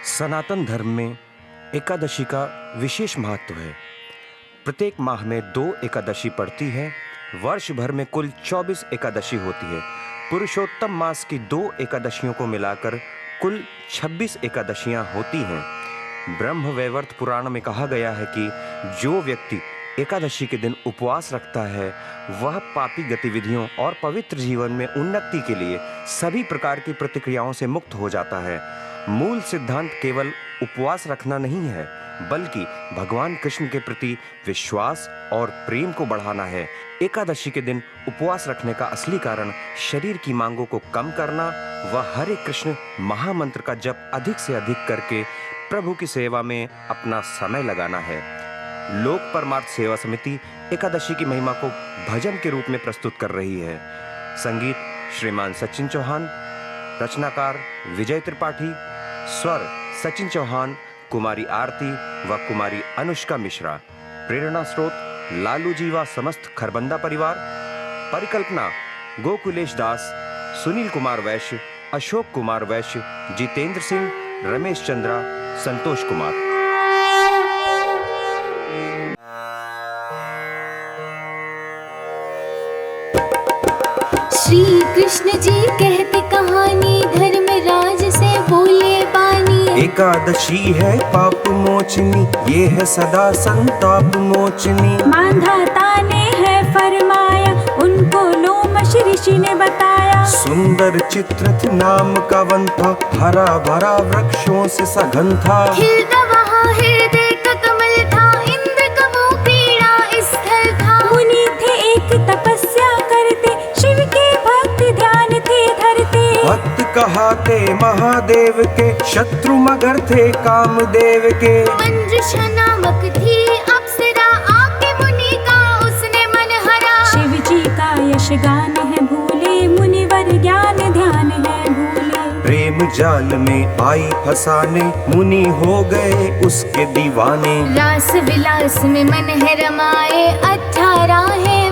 सनातन धर्म में एकादशी का विशेष महत्व है। प्रत्येक माह में 2 एकादशी पड़ती है। वर्ष भर में कुल 24 एकादशी होती है। पुरुषोत्तम मास की 2 एकादशियों को मिलाकर कुल 26 एकादशियां होती हैं। ब्रह्मवैवर्त पुराण में कहा गया है कि जो व्यक्ति एकादशी के दिन उपवास रखता है वह पापी गतिविधियों और पवित्र जीवन में उन्नति के लिए सभी प्रकार की प्रतिक्रियाओं से मुक्त हो जाता है। मूल सिद्धांत केवल उपवास रखना नहीं है, बल्कि भगवान कृष्ण के प्रति विश्वास और प्रेम को बढ़ाना है। एकादशी के दिन उपवास रखने का असली कारण शरीर की मांगों को कम करना व हरे कृष्ण महामंत्र का जप अधिक से अधिक करके प्रभु की सेवा में अपना समय लगाना है। लोक परमार्थ सेवा समिति एकादशी की महिमा को भजन के रूप में प्रस्तुत कर रही है। संगीत श्रीमान सचिन चौहान, रचनाकार विजय त्रिपाठी, स्वर सचिन चौहान, कुमारी आरती व कुमारी अनुष्का मिश्रा। प्रेरणा स्रोत लालू जी व समस्त खरबंदा परिवार। परिकल्पना गोकुलेश दास, सुनील कुमार वैश्य, अशोक कुमार वैश्य, जितेंद्र सिंह, रमेश चंद्रा, संतोष कुमार। श्री कृष्ण जी कहते कहानी, धर्मराज से बोले बानी। एकादशी है पाप मोचनी, ये है सदा संताप मोचनी। मांधाता ने है फरमाया, उनको लोमश ऋषि ने बताया। सुंदर चित्रथ नाम का वन था, हरा भरा वृक्षों से सघन था। खिलता वहाँ हृदय का कमल था, इंद्र का वो क्रीड़ा स्थल था। मुनि थे एक तपस्या करते, शिव के भक्त ध्यान थे धरते। भक्त कहाते महादेव के, शत्रु मगर थे कामदेव के। मंजुषा नामक थी अप्सरा, आके मुनि का उसने मन हरा। शिव जी का यश गान है भूले, मुनिवर ज्ञान ध्यान है भूले। प्रेम जाल में आई फसाने, मुनि हो गए उसके दीवाने। रास विलास में मन है रमाए, 18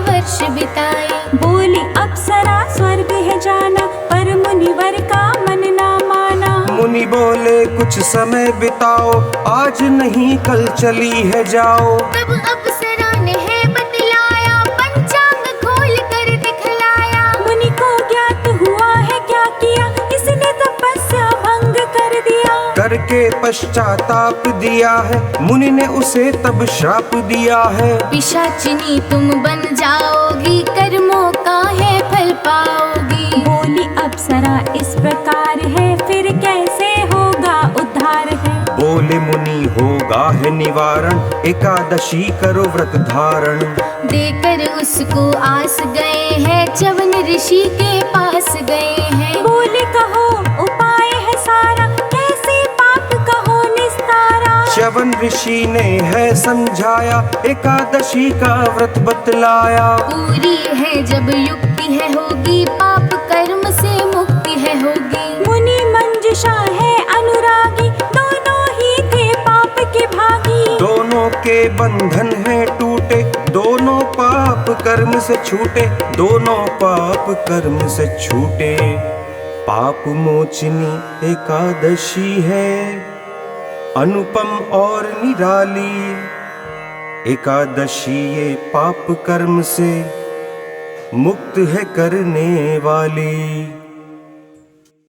वर्ष बिताए। बोली अप्सरा स्वर्ग है जाना, पर मुनिवर का मन ना माना। मुनि बोले कुछ समय बिताओ, आज नहीं कल चली है जाओ। तब अप्सरा ने है बतलाया, पंचांग खोल कर दिखलाया। मुनि को ज्ञात हुआ है क्या किया, इसने तपस्या भंग कर दिया। करके पश्चाताप दिया है, मुनि ने उसे तब श्राप दिया है। पिशाचिनी तुम बन जाओगी, कर्मों का है फल पाओगी। बोली अप्सरा इस प्रकार है, फिर कैसे होगा उद्धार है। बोले मुनि होगा है निवारण, एकादशी करो व्रत धारण। देकर उसको आस गए हैं, च्यवन ऋषि के पास गए हैं। बोले कहो उपाय है सारा, कैसे पाप कहो निस्तारा। च्यवन ऋषि ने है समझाया, एकादशी का व्रत बतलाया। पूरी है जब युक्ति है होगी, पाप कर्म से मुक्ति है होगी। मुनि मंजुषा है अनुरागी, दोनों ही थे पाप के भागी। दोनों के बंधन है टूटे, दोनों पाप कर्म से छूटे। दोनों पाप कर्म से छूटे। पाप मोचनी एकादशी है, अनुपम और निराली। एकादशी ये पाप कर्म से मुक्त है करने वाली।